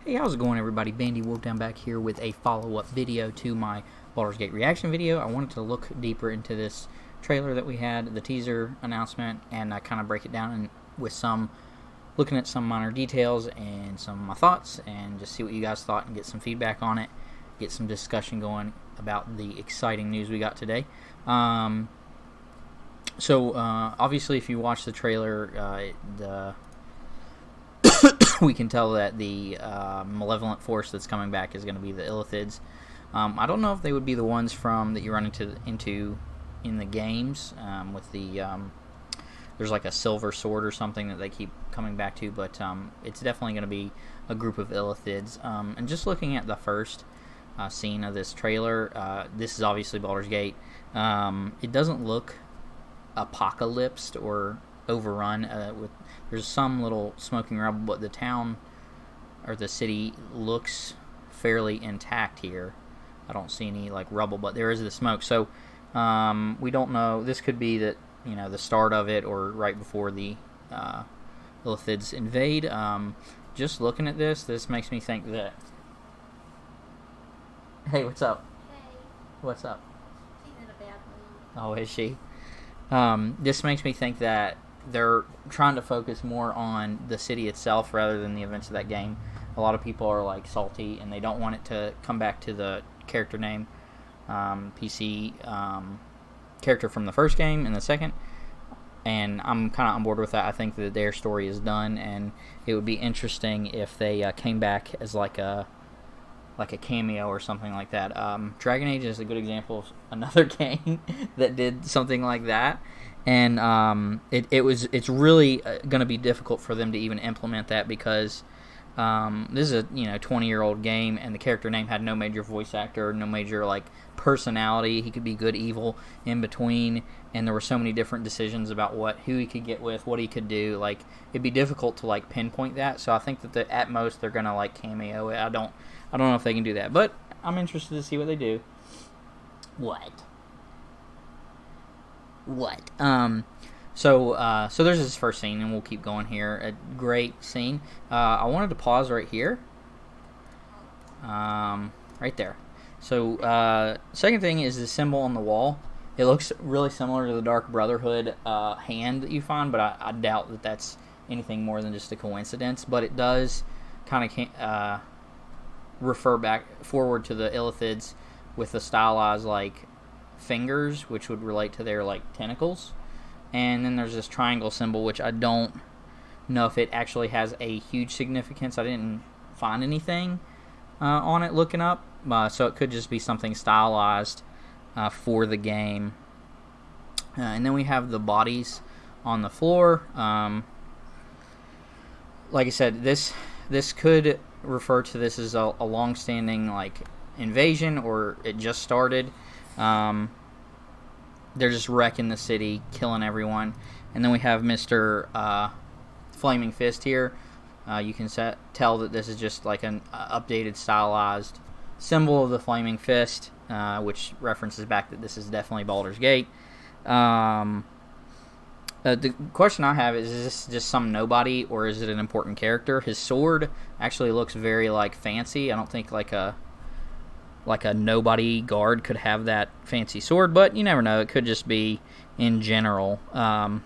Hey, how's it going, everybody? Bandy, Wolfdyne back here with a follow-up video to my Baldur's Gate reaction video. I wanted to look deeper into this trailer that we had, the teaser announcement, and kind of break it down with looking at some minor details and some of my thoughts, and just see what you guys thought and get some feedback on it, get some discussion going about the exciting news we got today. Obviously, if you watch the trailer, we can tell that the malevolent force that's coming back is going to be the Illithids. I don't know if they would be the ones that you run into in the games with the there's like a silver sword or something that they keep coming back to, but it's definitely going to be a group of Illithids. And just looking at the first scene of this trailer, this is obviously Baldur's Gate. It doesn't look apocalypsed or overrun. There's some little smoking rubble, but the town or the city looks fairly intact here. I don't see any like rubble, but there is the smoke. So we don't know. This could be that, you know, the start of it or right before the Illithids invade. Just looking at this makes me think that. Hey, what's up? Hey. What's up? She's in a bad mood. Oh, is she? This makes me think that they're trying to focus more on the city itself rather than the events of that game. A lot of people are like salty and they don't want it to come back to the character name, PC character from the first game and the second. And I'm kind of on board with that. I think that their story is done, and it would be interesting if they came back as like a cameo or something like that. Dragon Age is a good example of another game that did something like that, and it's really going to be difficult for them to even implement that because this is a 20-year-old game, and the character name had no major voice actor, no major like personality. He could be good, evil, in between, and there were so many different decisions about who he could get with, what he could do. Like, it'd be difficult to like pinpoint that. So I think that at most they're gonna like cameo it. I don't know if they can do that, but I'm interested to see what they do. What? So there's this first scene, and we'll keep going here. A great scene. I wanted to pause right here. Right there. So second thing is the symbol on the wall. It looks really similar to the Dark Brotherhood hand that you find, but I doubt that that's anything more than just a coincidence. But it does kind of refer back forward to the Illithids with the stylized like fingers, which would relate to their like tentacles. And then there's this triangle symbol, which I don't know if it actually has a huge significance. I didn't find anything on it looking up, so it could just be something stylized for the game. And then we have the bodies on the floor. Like I said, this could refer to this as a long-standing like invasion, or it just started. They're just wrecking the city, killing everyone. And then we have Mr. Flaming Fist here. You can tell that this is just like an updated, stylized symbol of the Flaming Fist, which references back that this is definitely Baldur's Gate. The question I have is this just some nobody, or is it an important character? His sword actually looks very like fancy. I don't think like a nobody guard could have that fancy sword, but you never know. It could just be in general. And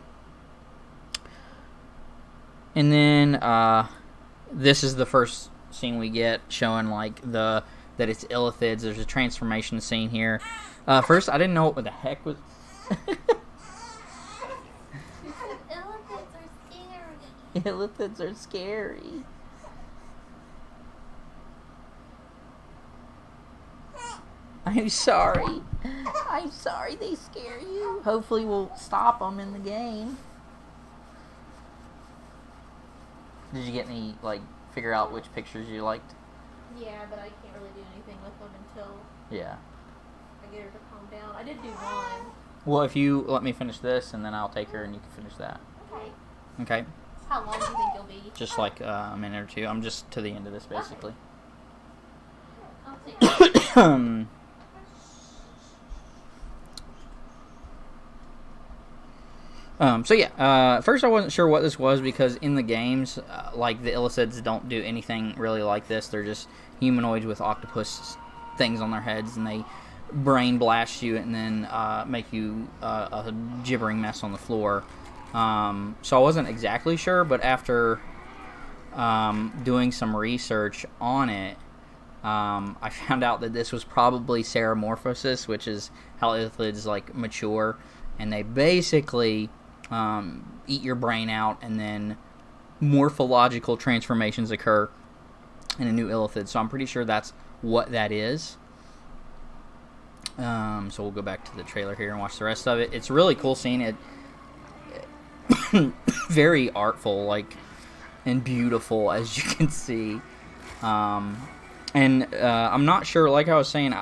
then this is the first scene we get showing like that it's Illithids. There's a transformation scene here. First, I didn't know what the heck was. Illithids are scary. Illithids are scary. I'm sorry. I'm sorry they scare you. Hopefully we'll stop them in the game. Did you get any, figure out which pictures you liked? Yeah, but I can't really do anything with them until Yeah. I get her to calm down. I did do one. Well, if you let me finish this, and then I'll take her and you can finish that. Okay. Okay? How long do you think you'll be? Just like a minute or two. I'm just to the end of this, basically. Okay. I'll take So yeah, first I wasn't sure what this was because in the games, like the illithids don't do anything really like this. They're just humanoids with octopus things on their heads, and they brain blast you and then make you a gibbering mess on the floor. So I wasn't exactly sure, but after doing some research on it, I found out that this was probably ceramorphosis, which is how illithids like mature, and they basically eat your brain out, and then morphological transformations occur in a new illithid. So I'm pretty sure that's what that is. So we'll go back to the trailer here and watch the rest of it. It's really cool seeing it. Very artful, like, and beautiful, as you can see. And I'm not sure, like I was saying,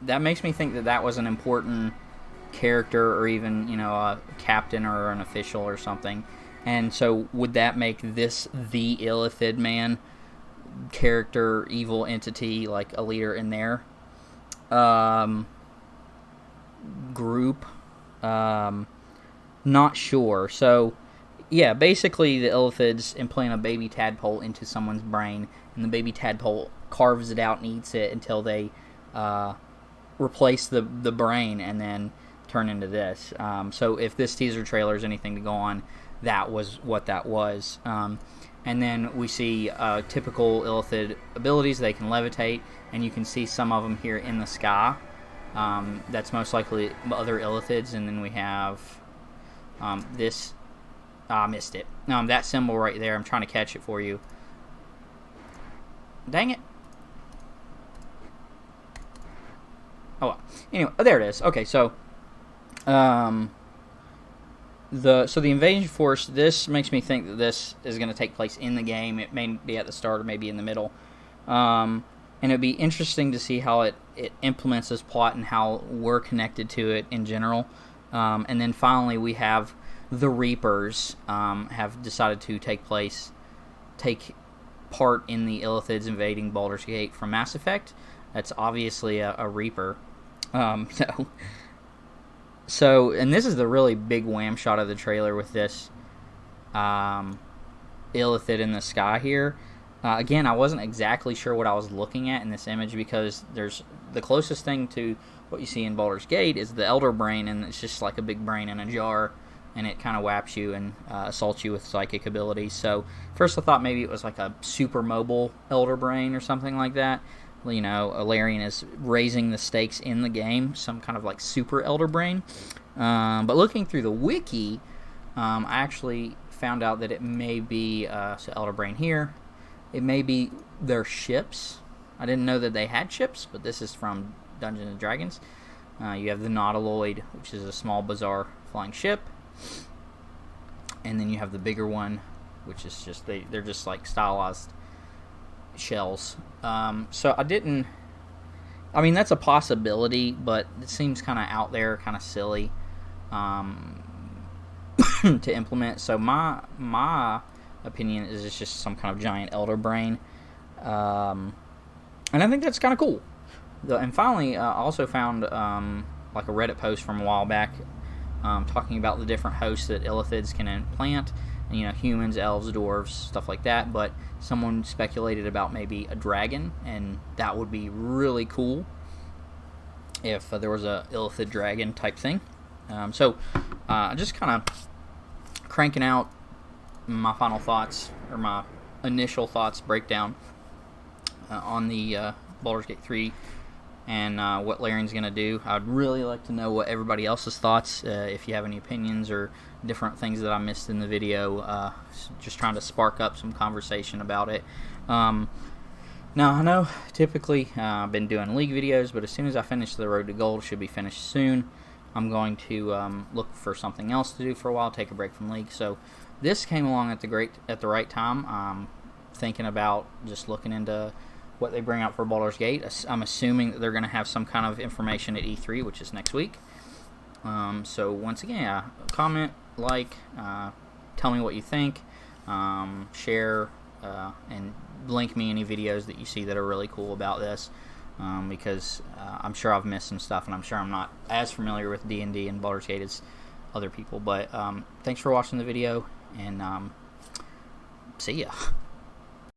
that makes me think that that was an important character, or even, you know, a captain or an official or something. And so would that make this the illithid man character, evil entity, like a leader in their group? Not sure. So yeah, basically the illithids implant a baby tadpole into someone's brain, and the baby tadpole carves it out and eats it until they replace the brain and then turn into this. So if this teaser trailer is anything to go on, that was what that was. And then we see typical illithid abilities. They can levitate, and you can see some of them here in the sky. That's most likely other illithids. And then we have this. I missed it. That symbol right there. I'm trying to catch it for you. Dang it. Oh well. Anyway, there it is. Okay, so the invasion force. This makes me think that this is going to take place in the game. It may be at the start or maybe in the middle. And it'd be interesting to see how it implements this plot and how we're connected to it in general. And then finally, we have the Reapers have decided to take part in the illithids invading Baldur's Gate from Mass Effect. That's obviously a Reaper. So, and this is the really big wham shot of the trailer with this illithid in the sky here. Again, I wasn't exactly sure what I was looking at in this image, because there's the closest thing to what you see in Baldur's Gate is the Elder Brain, and it's just like a big brain in a jar, and it kind of whaps you and assaults you with psychic abilities. So first I thought maybe it was like a super mobile Elder Brain or something like that. You know, Larian is raising the stakes in the game, some kind of like super Elder Brain. But looking through the wiki, I actually found out that it may be, so Elder Brain here, it may be their ships. I didn't know that they had ships, but this is from Dungeons & Dragons. You have the Nautiloid, which is a small, bizarre flying ship. And then you have the bigger one, which is just, they're just like stylized shells. So I mean, that's a possibility, but it seems kind of out there, kind of silly to implement. So my opinion is it's just some kind of giant Elder Brain. And I think that's kind of cool. And finally, I also found like a Reddit post from a while back talking about the different hosts that illithids can implant. You know, humans, elves, dwarves, stuff like that. But someone speculated about maybe a dragon, and that would be really cool if there was a illithid dragon type thing. So just kind of cranking out my final thoughts, or my initial thoughts breakdown on the Baldur's Gate 3 and what Larian's going to do. I'd really like to know what everybody else's thoughts, if you have any opinions or different things that I missed in the video. Just trying to spark up some conversation about it. Now, I know typically I've been doing League videos, but as soon as I finish the Road to Gold, should be finished soon, I'm going to look for something else to do for a while, take a break from League. So this came along at the right time. Thinking about just looking into what they bring out for Baldur's Gate. I'm assuming that they're going to have some kind of information at E3, which is next week. So once again, comment, like, tell me what you think, share, and link me any videos that you see that are really cool about this, because I'm sure I've missed some stuff, and I'm sure I'm not as familiar with D&D and Baldur's Gate as other people. But thanks for watching the video, and see ya.